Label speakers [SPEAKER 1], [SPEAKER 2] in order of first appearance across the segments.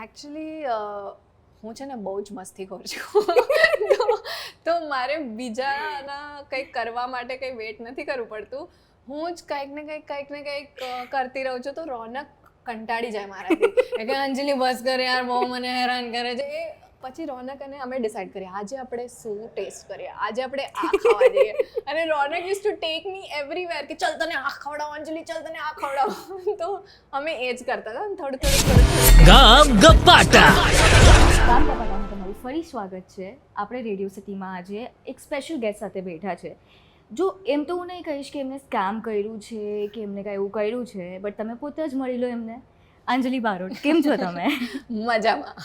[SPEAKER 1] Actually હું છે ને બહુ જ મસ્તીખોર છું તો મારે બીજાના કંઈક કરવા માટે કંઈ વેઇટ નથી કરવું પડતું. હું જ કંઈક ને કંઈક કરતી રહું છું તો રોનક કંટાળી જાય મારાથી કે અંજલિ બસ કરે યાર, બહુ મને હેરાન કરે છે. એ પછી રોનક અને અમે ડિસાઈડ કરીએ આજે આપણે શું ટેસ્ટ કરીએ, આજે આપણે આ ખાવા જઈએ. અને Ronak used to take me everywhere કે ચલ તને આ ખવડાવો અંજલિ, ચલ તને આ ખવડાવો. તો અમે એ જ કરતા હતા ને થોડું
[SPEAKER 2] ગામ ગપાટા.
[SPEAKER 3] ગામ ગપાટામાં તમારું ફરી સ્વાગત છે. આપણે રેડિયો સિટીમાં આજે એક સ્પેશિયલ ગેસ્ટ સાથે બેઠા છે. જો એમ તો હું નહીં કહીશ કે એમને સ્કેમ કર્યું છે કે એમને કાંઈ એવું કર્યું છે, બટ તમે પોતે જ મળી લો એમને. અંજલિ બારોટ, કેમ છો તમે?
[SPEAKER 1] મજામાં.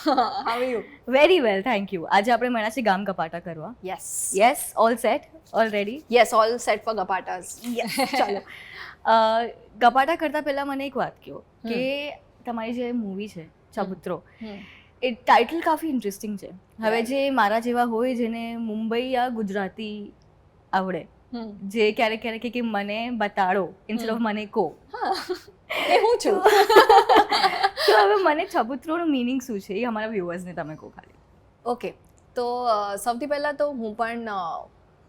[SPEAKER 1] How you?
[SPEAKER 3] Very well, thank you. આજે આપણે મળ્યા છીએ ગામ ગપાટા કરવા. Yes, all set, all ready?
[SPEAKER 1] Yes, all set for ગપાટાસ.
[SPEAKER 3] ચાલો. ગપાટા કરતાં પહેલાં મને એક વાત કહો કે તમારી જે મૂવી છે ચબૂતરો, એ ટાઇટલ કાફી ઇન્ટરેસ્ટિંગ છે. હવે જે મારા જેવા હોય જેને મુંબઈ યા ગુજરાતી આવડે, જે ક્યારેક ક્યારેક કે મને બતાડો ઇન્સ્ટેડ ઓફ મને કહો,
[SPEAKER 1] એ હું છું.
[SPEAKER 3] તો હવે મને ચબૂતરોનું મિનિંગ શું છે એ અમારા વ્યુઅર્સને તમે કહો ખાલી.
[SPEAKER 1] ઓકે, તો સૌથી પહેલાં તો હું પણ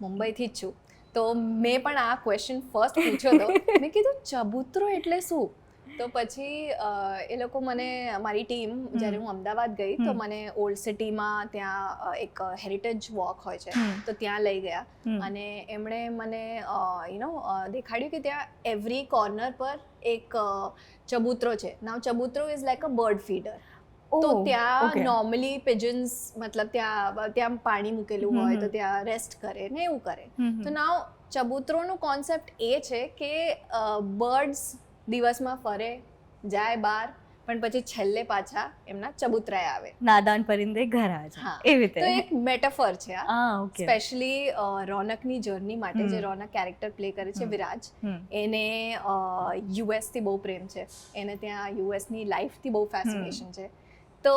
[SPEAKER 1] મુંબઈથી જ છું. તો મેં પણ આ ક્વેશ્ચન ફર્સ્ટ પૂછ્યો હતો. મેં કીધું ચબૂતરો એટલે શું? તો પછી એ લોકો મને, મારી ટીમ જ્યારે હું અમદાવાદ ગઈ તો મને ઓલ્ડ સિટીમાં ત્યાં એક હેરિટેજ વોક હોય છે તો ત્યાં લઈ ગયા અને એમણે મને દેખાડ્યું કે ત્યાં એવરી કોર્નર પર એક ચબૂતરો છે. Now chabutro is like a bird feeder. તો ત્યાં નોર્મલી પિજન્સ મતલબ ત્યાં પાણી મૂકેલું હોય તો ત્યાં રેસ્ટ કરે ને એવું કરે. તો નાવ ચબૂતરોનું કોન્સેપ્ટ એ છે કે બર્ડ્સ દિવસમાં ફરે જાય બહાર પણ પછી છેલ્લે પાછા એમના ચબૂતરાએ આવે.
[SPEAKER 3] નાદાન પરિંદે ઘર આજા, એવી રીતે.
[SPEAKER 1] તો એક મેટાફર છે આ,
[SPEAKER 3] ઓકે.
[SPEAKER 1] સ્પેશિયલી રોનકની જર્ની માટે. જે રોનક કેરેક્ટર પ્લે કરે છે વિરાજ, એને યુએસથી બહુ પ્રેમ છે, એને ત્યાં યુએસની લાઈફથી બહુ ફેસિનેશન છે. તો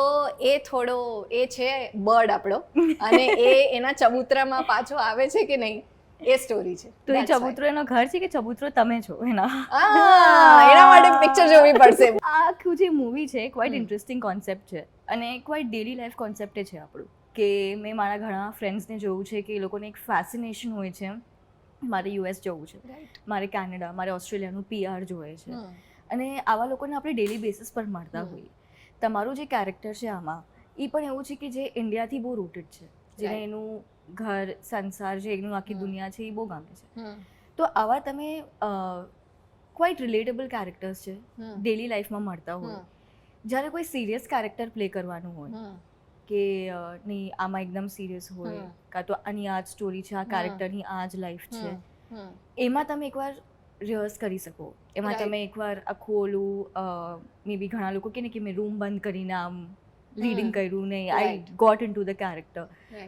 [SPEAKER 1] એ છે બર્ડ આપણો અને એ એના ચબૂતરામાં પાછો આવે છે કે નહીં એ સ્ટોરી છે.
[SPEAKER 3] તો એ ચબૂતરો એનો ઘર છે કે ચબૂતરો તમે છો એના?
[SPEAKER 1] એના માટે પિક્ચર જોવી પડશે.
[SPEAKER 3] આ આખું જે મૂવી છે ક્વાઇટ ઇન્ટરેસ્ટિંગ કોન્સેપ્ટ છે અને ક્વાઇટ ડેલી લાઈફ કોન્સેપ્ટ છે આપણું. કે મેં મારા ઘણા ફ્રેન્ડ્સને જોયું છે કે એ લોકોને એક ફેસિનેશન હોય છે, મારે યુએસ જવું છે, મારે કેનેડા, મારે ઓસ્ટ્રેલિયાનું PR જોઈએ છે. અને આવા લોકોને આપણે ડેલી બેસિસ પર મળતા હોઈએ. તમારું જે કેરેક્ટર છે આમાં એ પણ એવું છે કે જે ઇન્ડિયાથી બહુ રૂટેડ છે, જેને એનું ઘર સંસાર જે એનું આખી દુનિયા છે એ બહુ ગમે છે. તો આવા તમે ક્વાઇટ રિલેટેબલ કેરેક્ટર્સ છે, ડેલી લાઈફમાં મળતા હોય. જ્યારે કોઈ સિરિયસ કેરેક્ટર પ્લે કરવાનું હોય કે નહીં આમાં એકદમ સિરિયસ હોય, કાં તો આની આ જ સ્ટોરી છે, આ કેરેક્ટરની આ જ લાઈફ છે, એમાં તમે એકવાર રિહર્સ કરી શકો. એમાં તમે એકવાર આખું ઓલું મે બી ઘણા લોકો કહે ને કે મેં રૂમ બંધ કરીને આમ રીડિંગ કર્યું નહીં, I got into the character.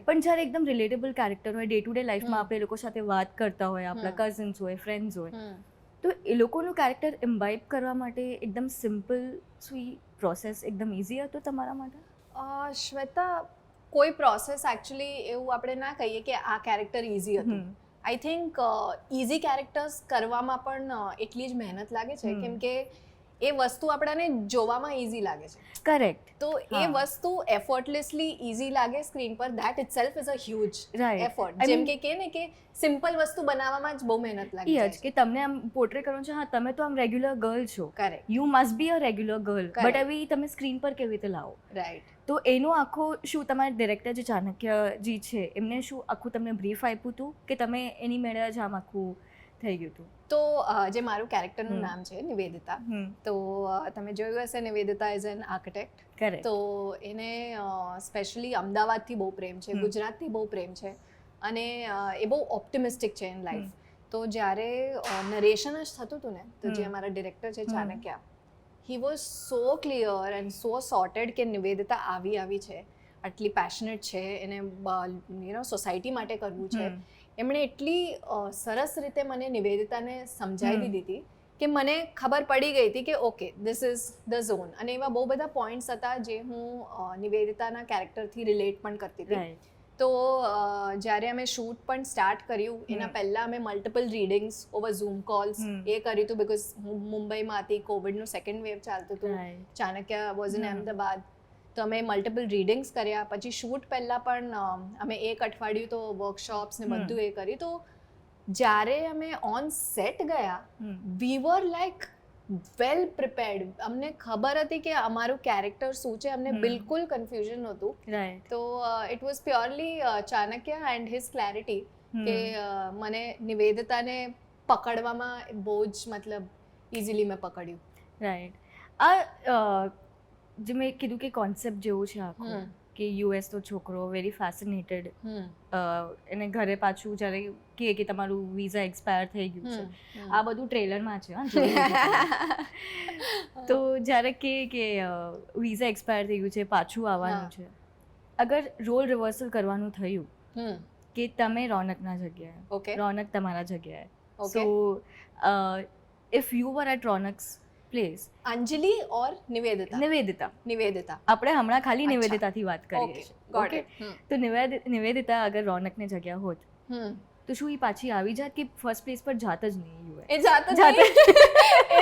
[SPEAKER 3] પણ જ્યારે એકદમ રિલેટેબલ કેરેક્ટર હોય, ડે ટુ ડે લાઈફમાં આપણે લોકો સાથે વાત કરતા હોય, આપણા કઝન્સ હોય, ફ્રેન્ડ્સ હોય, તો એ લોકોનું કેરેક્ટર ઇમ્બાઇબ કરવા માટે એકદમ સિમ્પલ સ્વીટ પ્રોસેસ એકદમ ઇઝી હતો તમારા માટે?
[SPEAKER 1] શ્વેતા, કોઈ પ્રોસેસ એકચ્યુઅલી એવું આપણે ના કહીએ કે આ કેરેક્ટર ઇઝી હતું. આઈ થિંક ઇઝી કેરેક્ટર્સ કરવામાં પણ એટલી જ મહેનત લાગે છે કેમ કે એ વસ્તુ આપણાને જોવામાં ઇઝી લાગે છે.
[SPEAKER 3] કરેક્ટ.
[SPEAKER 1] તો એ વસ્તુ એફર્ટલેસલી ઇઝી લાગે સ્ક્રીન પર, that itself is a huge effort. જેમ કે ને કે સિમ્પલ વસ્તુ બનાવવામાં જ બહુ મહેનત લાગે છે.
[SPEAKER 3] કે તમને આમ પોર્ટ્રે કરવાનું છે, હા તમે તો આમ રેગ્યુલર ગર્લ છો,
[SPEAKER 1] correct,
[SPEAKER 3] you must be a regular girl, but હવે તમે સ્ક્રીન પર કેવી રીતે લાવો?
[SPEAKER 1] રાઈટ.
[SPEAKER 3] તો એનો આખો શું તમારા ડિરેક્ટર જે ચાણક્યજી છે એમને શું આખું તમને બ્રીફ આપ્યું હતું કે તમે એની મેળે જ આમ આખું થઈ ગયું હતું?
[SPEAKER 1] તો જે મારું કેરેક્ટરનું નામ છે નિવેદિતા, તો તમે જોયું હશે નિવેદિતા ઇઝ એન આર્કિટેક્ટ. તો એને સ્પેશિયલી અમદાવાદથી બહુ પ્રેમ છે, ગુજરાતથી બહુ પ્રેમ છે અને એ બહુ ઓપ્ટિમિસ્ટિક છે ઇન લાઈફ. તો જ્યારે નરેશન જ થતું હતું ને, તો જે અમારા ડિરેક્ટર છે Chanakya, he was so clear and so sorted કે નિવેદિતા આવી છે, આટલી પેશનેટ છે, એને સોસાયટી માટે કરવું છે. એમણે એટલી સરસ રીતે મને નિવેદિતાને સમજાવી દીધી કે મને ખબર પડી ગઈ હતી કે okay this is the zone. અને એવા બહુ બધા પોઈન્ટ્સ હતા જે હું નિવેદિતાના કેરેક્ટરથી રિલેટ પણ કરતી હતી. તો જ્યારે અમે શૂટ પણ સ્ટાર્ટ કર્યું એના પહેલાં અમે multiple readings over Zoom calls એ કર્યું હતું, બિકોઝ હું મુંબઈમાં હતી, કોવિડનું સેકન્ડ વેવ ચાલતું હતું, ચાણક્ય વોઝ ઇન અહેમદાબાદ. તો અમે મલ્ટિપલ રીડિંગ્સ કર્યા, પછી શૂટ પહેલાં પણ અમે 1 અઠવાડિયું તો વર્કશોપ્સ ને બધું એ કર્યું. તો જ્યારે અમે ઓન સેટ ગયા, વી વર લાઈક વેલ પ્રિપેર્ડ. અમને ખબર હતી કે અમારું કેરેક્ટર શું છે, અમને બિલકુલ કન્ફ્યુઝન નહોતું. તો it was purely Chanakya and his clarity કે મને નિવેદિતાને પકડવામાં બહુ જ મતલબ ઇઝીલી મેં પકડ્યું.
[SPEAKER 3] રાઈટ. આ જે મેં કીધું કે કોન્સેપ્ટ જેવું છે આખું કે યુએસ તો છોકરો વેરી ફેસિનેટેડ, એને ઘરે પાછું જ્યારે કહે કે તમારું વિઝા એક્સપાયર થઈ ગયું છે, આ બધું ટ્રેલરમાં છે. તો જ્યારે કહે કે વિઝા એક્સપાયર થઈ ગયું છે, પાછું આવવાનું છે, અગર રોલ રિવર્સલ કરવાનું થયું કે તમે રોનકના જગ્યાએ, રોનક તમારા જગ્યાએ, so if you were at Ronak's place,
[SPEAKER 1] Anjali or Nivedita આપણે હમણાં ખાલી નિવેદિતાથી વાત કરીએ છીએ. ઓકે,
[SPEAKER 3] તો નિવેદિતા અગર રોનકને જગ્યા હોત તો શું એ પાછી આવી જાત કે ફર્સ્ટ પ્લેસ પર જાત જ નહીં?
[SPEAKER 1] એ જાત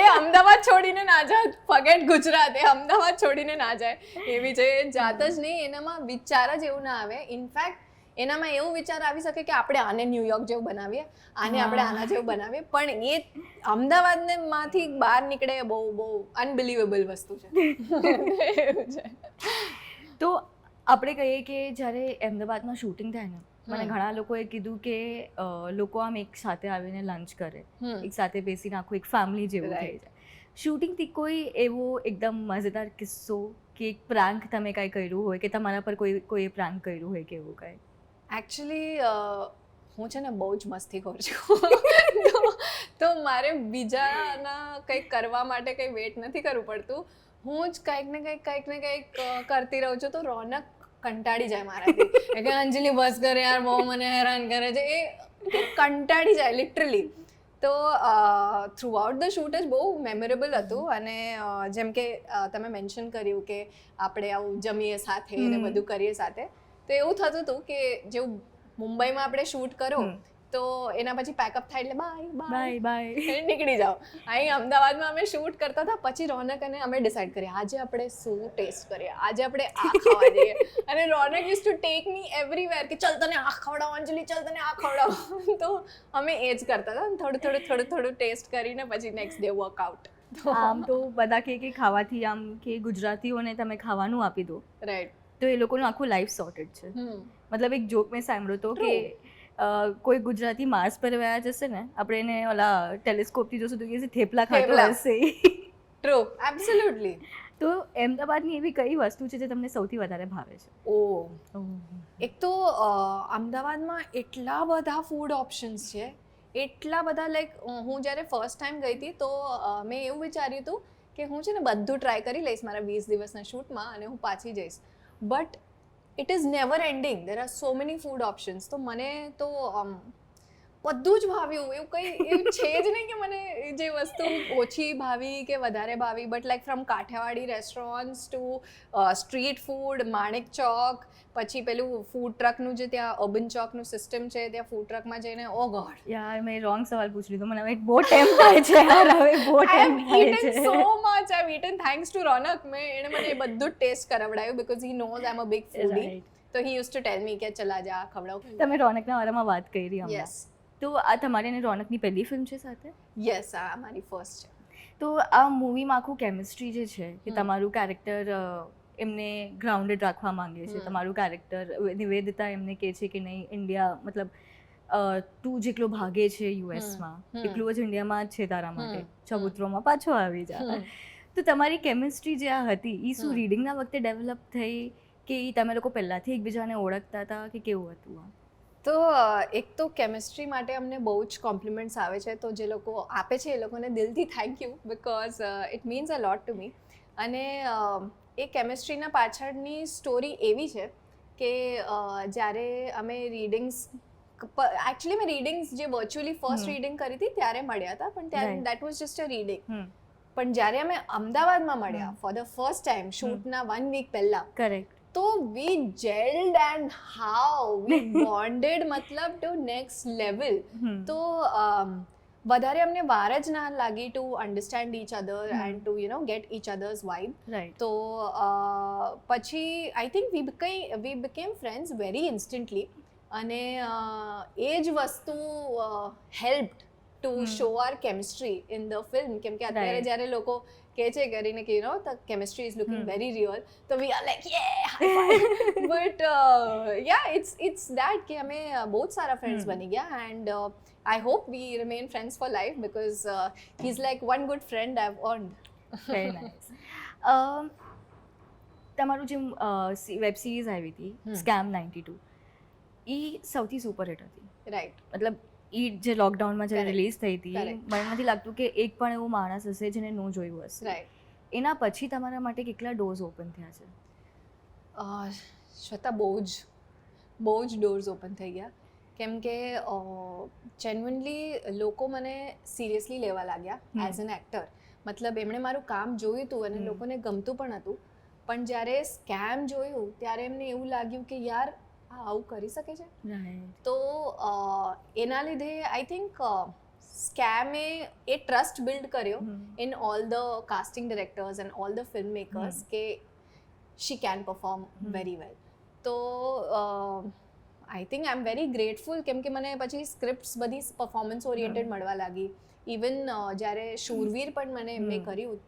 [SPEAKER 1] એ અમદાવાદ છોડીને ના જાત, ફગેટ ગુજરાત, એ અમદાવાદ છોડીને ના જાય એવી છે, જાત જ નહીં. એનામાં વિચાર જ એવું ના આવે. ઇનફેક્ટ એનામાં એવું વિચાર આવી શકે કે આપણે આને ન્યુયોર્ક જેવું બનાવીએ, આને આપણે આના જેવું બનાવીએ, પણ એ અમદાવાદને માંથી બહાર નીકળે બહુ બહુ અનબિલીવેબલ વસ્તુ છે.
[SPEAKER 3] તો આપણે કહીએ કે જ્યારે અમદાવાદમાં શૂટિંગ થાય ને, મને ઘણા લોકોએ કીધું કે લોકો આમ એક સાથે આવીને લંચ કરે, એક સાથે બેસીને આખું એક ફેમિલી જેવું થઈ જાય. શૂટિંગથી કોઈ એવો એકદમ મજેદાર કિસ્સો કે એક પ્રાંક તમે કાંઈ કર્યું હોય કે તમારા પર કોઈએ પ્રાંક કર્યું હોય કે એવું કાંઈ?
[SPEAKER 1] એકચ્યુઅલી હું છે ને બહુ જ મસ્તીખોર છું, તો મારે બીજાના કંઈક કરવા માટે કંઈ વેઇટ નથી કરવું પડતું. હું જ કંઈક ને કંઈક કરતી રહું છું. તો રોનક કંટાળી જાય મારાથી કે અંજલિ બસ કરે યાર, બહુ મને હેરાન કરે છે. એ કંટાળી જાય લિટરલી. તો થ્રુ આઉટ ધ શૂટ જ બહુ મેમોરેબલ હતું. અને જેમ કે તમે મેન્શન કર્યું કે આપણે આવું જમીએ સાથે ને બધું કરીએ સાથે, તો એવું થતું હતું કે જેવું મુંબઈમાં આપણે શૂટ કરો તો એના પછી પેકઅપ થાય એટલે બાય બાય નીકળી જાઓ. અહીં અમદાવાદમાં અમે શૂટ કરતા હતા, પછી રોનક અને અમે ડિસાઈડ કરીએ આજે આપણે શું ટેસ્ટ કરીએ, આજે આપણે આ ખાવા જઈએ. અને Ronak used to take me everywhere કે ચલ તને આ ખવડાવો અંજલિ, ચલ તને આ ખવડાવો. તો અમે એ જ કરતા હતા, થોડું ટેસ્ટ કરીને પછી નેક્સ્ટ ડે વર્કઆઉટ.
[SPEAKER 3] આમ તો બધા કે ખાવાથી આમ કે ગુજરાતીઓને તમે ખાવાનું આપી દો,
[SPEAKER 1] રાઈટ,
[SPEAKER 3] તો એ લોકોનું આખું લાઈફ સોર્ટેડ છે. મતલબ એક જોક મેં સાંભળ્યો હતો કે કોઈ ગુજરાતી માર્સ પર ગયા જશે ને, આપણે એને ઓલા ટેલિસ્કોપથી જોશું તો કે થેપલા ખાતો હશે.
[SPEAKER 1] True, absolutely.
[SPEAKER 3] તો અમદાવાદની એવી કઈ વસ્તુ છે જે તમને સૌથી વધારે ભાવે છે?
[SPEAKER 1] એક તો અમદાવાદમાં એટલા બધા ફૂડ ઓપ્શન્સ છે, એટલા બધા. લાઈક હું જ્યારે ફર્સ્ટ ટાઈમ ગઈ હતી તો મેં એવું વિચાર્યું હતું કે હું છે ને બધું ટ્રાય કરી લઈશ મારા 20 દિવસના શૂટમાં અને હું પાછી જઈશ. But it is never ending. There are so many food options. તો મને તો બધું જ ભાવ્યું. એવું કંઈ એવું છે જ નહીં કે મને જે વસ્તુ ઓછી ભાવી કે વધારે ભાવી. But like from Kathiyawadi restaurants to street food, Manek Chowk, પછી પેલું ફૂડ ટ્રકનું જે ત્યાં અર્બન ચોકનું સિસ્ટમ છે, ત્યાં ફૂડ ટ્રકમાં જઈને ઓ ગોડ
[SPEAKER 3] યાર મેં રોંગ સવાલ પૂછી લીધો. મને હવે બહુ ટેમ્પ થાય છે યાર, હવે બહુ ટેમ્પ થાય છે.
[SPEAKER 1] So much I have eaten thanks to Ronak. એણે મને એ બધું ટેસ્ટ કરાવડાયું because he knows I am a big foodie. તો હી યુઝ ટુ ટેલ મી કે ચલ આજે આ ખવડાવ.
[SPEAKER 3] તમે રોનકના વારામાં વાત કરી હમણાં.
[SPEAKER 1] યસ.
[SPEAKER 3] તો આ તમારી અને રોનકની પહેલી ફિલ્મ છે સાથે?
[SPEAKER 1] યસ, આ મારી ફર્સ્ટ છે.
[SPEAKER 3] તો આ મૂવીમાં આખું કેમિસ્ટ્રી જે છે કે તમારું કેરેક્ટર એમને ગ્રાઉન્ડેડ રાખવા માંગે છે, તમારું કેરેક્ટર નિવેદિતા એમને કહે છે કે નહીં ઇન્ડિયા મતલબ તું જેટલો ભાગે છે યુએસમાં એટલું જ ઇન્ડિયામાં જ છે તારા માટે, ચબૂતરોમાં પાછો આવી જા. તો તમારી કેમિસ્ટ્રી જે આ હતી એ શું રીડિંગના વખતે ડેવલપ થઈ કે તમે લોકો પહેલાંથી એકબીજાને ઓળખતા હતા કે કેવું હતું?
[SPEAKER 1] તો એક તો કેમિસ્ટ્રી માટે અમને બહુ જ કોમ્પ્લિમેન્ટ્સ આવે છે, તો જે લોકો આપે છે એ લોકોને દિલથી thank you because it means uh lot to me. અને એ કેમિસ્ટ્રીના પાછળની સ્ટોરી એવી છે કે જ્યારે અમે રીડિંગ્સ એકચ્યુઅલી મેં રીડિંગ્સ જે વર્ચ્યુઅલી ફર્સ્ટ રીડિંગ કરી હતી ત્યારે મળ્યા હતા, પણ ત્યારે that was just a reading. પણ જ્યારે અમે અમદાવાદમાં મળ્યા ફોર ધ ફર્સ્ટ ટાઈમ શૂટના 1 વીક પહેલા,
[SPEAKER 3] કરેક્ટ,
[SPEAKER 1] તો we gelled and how we bonded, મતલબ ટુ નેક્સ્ટ લેવલ. તો વધારે અમને વાર જ ના લાગી to understand each other and to you know get each other's vibe.
[SPEAKER 3] Right.
[SPEAKER 1] તો પછી I think we became friends very instantly, અને એ જ વસ્તુ helped to show our chemistry in the film. કેમ કે અત્યારે જ્યારે લોકો કહે છે કરીને કે you know the chemistry is looking very real, તો we are like yeah but yeah it's that કે અમે બહુ જ સારા ફ્રેન્ડ્સ બની ગયા, and I hope we remain friends for life because he's like one good friend I've earned.
[SPEAKER 3] Very nice. તમારું જે વેબ સિરીઝ આવી હતી સ્કેમ 92, એ સૌથી સુપર હિટ હતી.
[SPEAKER 1] રાઈટ.
[SPEAKER 3] મતલબ એ જે લોકડાઉનમાં જ્યારે
[SPEAKER 1] Correct.
[SPEAKER 3] રિલીઝ થઈ હતી,
[SPEAKER 1] Correct.
[SPEAKER 3] મને નથી લાગતું કે એક પણ એવો માણસ હશે જેને ન જોયું હશે.
[SPEAKER 1] રાઈટ.
[SPEAKER 3] એના પછી તમારા માટે કેટલા ડોર્સ ઓપન થયા છે?
[SPEAKER 1] શ્વેતા, બહુ જ ડોર્સ ઓપન થઈ ગયા. કેમ કે જેન્યુઅનલી લોકો મને સિરિયસલી લેવા લાગ્યા એઝ એન એક્ટર. મતલબ એમણે મારું કામ જોયું હતું અને લોકોને ગમતું પણ હતું, પણ જ્યારે સ્કેમ જોયું ત્યારે એમને એવું લાગ્યું કે યાર આ આવું કરી શકે છે. તો એના લીધે આઈ થિંક સ્કેમે એ ટ્રસ્ટ બિલ્ડ કર્યો in all the casting directors and all the film makers કે she can perform very well. તો I think I am very grateful, કેમ કે મને પછી સ્ક્રિપ્ટ્સ બધી પરફોર્મન્સ ઓરિએન્ટેડ મળવા લાગી. ઇવન જ્યારે શૂરવીર પણ મેં કર્યું,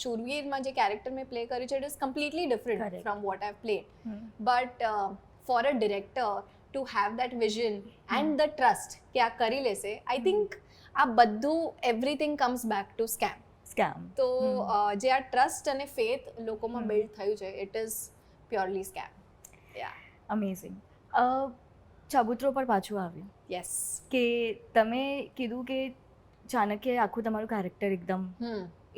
[SPEAKER 1] શૂરવીરમાં જે કેરેક્ટર મેં પ્લે કર્યું છે it is completely different from what I played. But for a director to have that vision and the trust કે આ કરી લેશે, આઈ થિંક આ બધું everything comes back to scam. તો જે આ ટ્રસ્ટ અને ફેથ લોકોમાં બિલ્ડ થયું છે it is purely scam.
[SPEAKER 3] Amazing. Chabutro પર પાછું આવ્યું.
[SPEAKER 1] યસ.
[SPEAKER 3] કે તમે કીધું કે ચાણક્ય આખું તમારું કેરેક્ટર એકદમ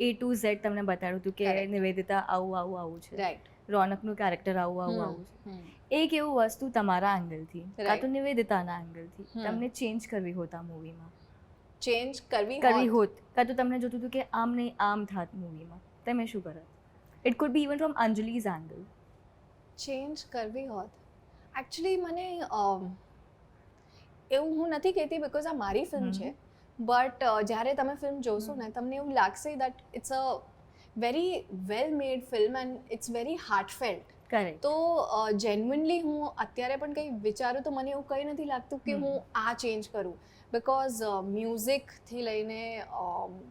[SPEAKER 3] A to Z તમને બતાડ્યું હતું કે નિવેદિતા આવું છે.
[SPEAKER 1] રાઈટ.
[SPEAKER 3] રોનકનું કેરેક્ટર આવું છે. એક એવું વસ્તુ તમારા એંગલથી કાં તો નિવેદિતાના એંગલથી તમને ચેન્જ કરવી હોત આ મૂવીમાં,
[SPEAKER 1] ચેન્જ કરવી
[SPEAKER 3] હોત, કાં તો તમને જોતું હતું કે આમ નહીં આમ થાત મૂવીમાં, તમે શું કરત? It could be even from Anjali's angle.
[SPEAKER 1] Change કરવી હોત, એકચ્યુઅલી મને એવું હું નથી કહેતી બિકોઝ આ મારી ફિલ્મ છે, બટ જ્યારે તમે ફિલ્મ જોશો ને તમને એવું લાગશે that it's a very well made film and it's very heartfelt.
[SPEAKER 3] Correct.
[SPEAKER 1] તો જેન્યુઅનલી હું અત્યારે પણ કંઈ વિચારું તો મને એવું કંઈ નથી લાગતું કે હું આ ચેન્જ કરું, બિકોઝ મ્યુઝિકથી લઈને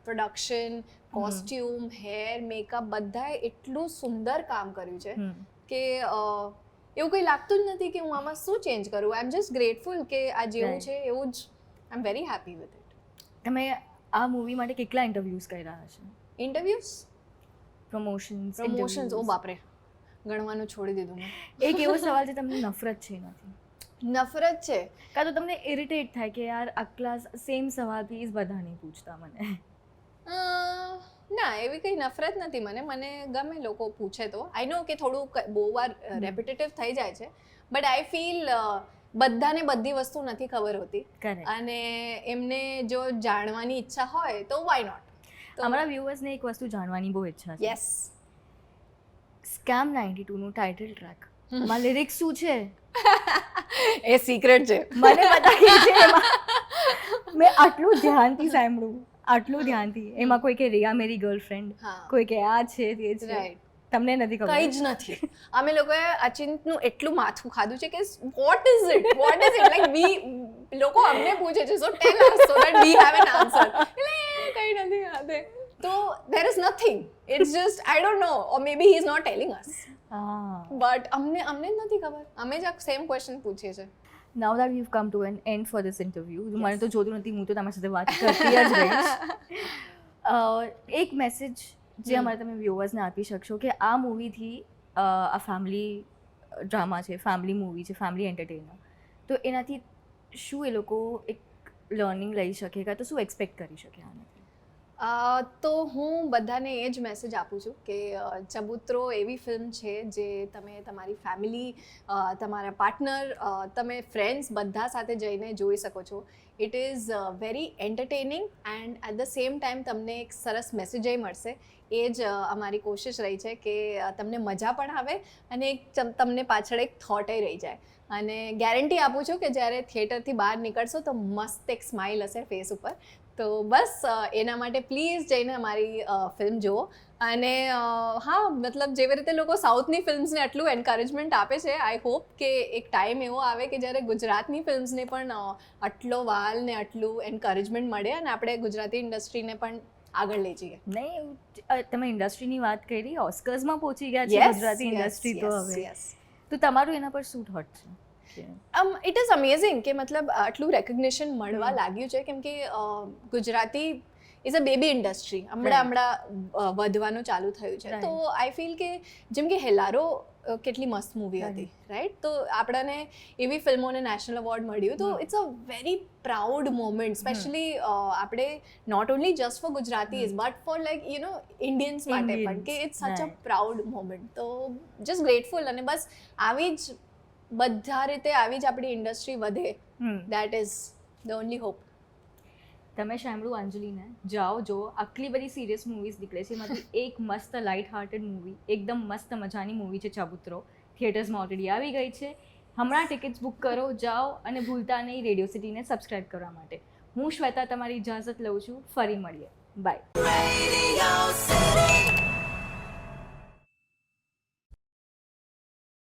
[SPEAKER 1] પ્રોડક્શન, કોસ્ટ્યુમ, હેર, મેકઅપ બધાએ એટલું સુંદર કામ કર્યું છે કે એવું કંઈ લાગતું જ નથી કે હું આમાં શું ચેન્જ કરું. આઈ એમ જસ્ટ ગ્રેટફુલ કે આ જેવું છે એવું જ I am very happy with it.
[SPEAKER 3] તમે આ મૂવી માટે કેટલા ઇન્ટરવ્યૂઝ કર્યા હશે?
[SPEAKER 1] ઇન્ટરવ્યૂઝ,
[SPEAKER 3] પ્રમોશન્સ,
[SPEAKER 1] ઓ બાપરે, ગણવાનું છોડી દીધું મેં.
[SPEAKER 3] એક એવો સવાલ છે તમને નફરત છે એનાથી?
[SPEAKER 1] નફરત છે,
[SPEAKER 3] કાં તો તમને ઇરિટેટ થાય કે યાર આટલા સેમ સવાલ પ્લીઝ બધા નહીં પૂછતા મને?
[SPEAKER 1] ના, એવી કંઈ નફરત નથી મને ગમે લોકો પૂછે તો. આઈ નો કે થોડું બહુ વાર રેપિટેટિવ થઈ જાય છે, બટ આઈ ફીલ બધાને બધી વસ્તુ નથી ખબર હોતી, અને એમને જો જાણવાની ઈચ્છા હોય તો વાય નોટ.
[SPEAKER 3] અમારા વ્યુઅર્સને એક વસ્તુ જાણવાની બહુ ઈચ્છા છે.
[SPEAKER 1] યસ.
[SPEAKER 3] સ્કેમ 92 નું ટાઇટલ ટ્રેક માં લિરિક્સ શું છે?
[SPEAKER 1] એ સિક્રેટ છે,
[SPEAKER 3] મને બતાવી છે. મેં આટલું ધ્યાનથી સાંભળ્યું, આટલું ધ્યાનથી. એમાં કોઈ કે રિયા મેરી ગર્લફ્રેન્ડ, કોઈ કે આ છે તે છે. રાઈટ. તમને નથી ખબર?
[SPEAKER 1] કંઈ જ નથી. અમે લોકોએ અચિંતનું એટલું માથું ખાધું છે કે what is it like we લોકો અમને પૂછે છે, so tell us so that we have an answer. એટલે કંઈ નથી ખાતે. તો there is nothing. It's just I don't know, or maybe he's not telling us. But અમને જ નથી ખબર. અમે જ સેમ ક્વેશ્ચન પૂછીએ છે.
[SPEAKER 3] Now that we've come to an end for this interview, મને તો જોતું નથી, હું તો તમારી સાથે વાત કરતી જ રહીશ. એક મેસેજ જે અમારે તમે વ્યુઅર્સને આપી શકશો કે આ મૂવીથી આ ફેમિલી ડ્રામા છે, ફેમિલી મૂવી છે, ફેમિલી એન્ટરટેનર, તો એનાથી શું એ લોકો એક લર્નિંગ લઈ શકે, કાં તો શું એક્સપેક્ટ કરી શકે આનાથી?
[SPEAKER 1] તો હું બધાને એ જ મેસેજ આપું છું કે ચબુતરો એવી ફિલ્મ છે જે તમે તમારી ફેમિલી, તમારા પાર્ટનર, તમે ફ્રેન્ડ્સ બધા સાથે જઈને જોઈ શકો છો. It is very entertaining and at the same time તમને એક સરસ મેસેજય મળશે. એ જ અમારી કોશિશ રહી છે કે તમને મજા પણ આવે અને એક તમને પાછળ એક થોટય રહી જાય. અને ગેરંટી આપું છું કે જ્યારે થિયેટરથી બહાર નીકળશો તો મસ્ત એક સ્માઇલ હશે ફેસ ઉપર. તો બસ એના માટે પ્લીઝ જઈને અમારી ફિલ્મ જુઓ. અને હા મતલબ જેવી રીતે લોકો સાઉથની ફિલ્મ્સને આટલું એન્કરેજમેન્ટ આપે છે, આઈ હોપ કે એક ટાઈમ એવો આવે કે જ્યારે ગુજરાતની ફિલ્મ્સને પણ આટલો વાલ ને આટલું એન્કરેજમેન્ટ મળે અને આપણે ગુજરાતી ઇન્ડસ્ટ્રીને પણ આગળ લઈ જઈએ.
[SPEAKER 3] નહીં, તમે ઇન્ડસ્ટ્રીની વાત કરી, ઓસ્કર્સમાં પહોંચી ગયા છે ગુજરાતી ઇન્ડસ્ટ્રી તો હવે. તો તમારું એના પર શું થોટ છે?
[SPEAKER 1] ઇટ ઇઝ અમેઝિંગ કે મતલબ આટલું રેકગ્નિશન મળવા લાગ્યું છે, કેમ કે Gujarati is a baby industry હમણાં વધવાનું ચાલુ થયું છે. તો આઈ ફીલ કે જેમ કે હેલારો કેટલી મસ્ત મૂવી હતી, રાઈટ? તો આપણને એવી ફિલ્મોને નેશનલ એવોર્ડ મળ્યું, તો it's a very proud moment, specially આપણે not only just for Gujaratis but for like you know Indians માટે પણ, કે it's such a proud moment. તો જસ્ટ ગ્રેટફુલ. અને બસ આવી જ બધા રીતે આવી જ આપણી ઇન્ડસ્ટ્રી વધે, that is the only hope.
[SPEAKER 3] તમે સાંભળ્યું અંજલિને, જાઓ જો આટલી બધી સિરિયસ મૂવીઝ નીકળે છે, એમાંથી એક મસ્ત લાઇટ હાર્ટેડ મૂવી, એકદમ મસ્ત મજાની મૂવી છે ચબૂતરો, થિયેટર્સમાં ઓલરેડી આવી ગઈ છે. હમણાં ટિકિટ્સ બુક કરો, જાઓ અને ભૂલતા નહીં રેડિયો સિટીને સબસ્ક્રાઇબ કરવા માટે. હું શ્વેતા તમારી ઇજાઝત લઉં છું, ફરી મળીએ, બાય.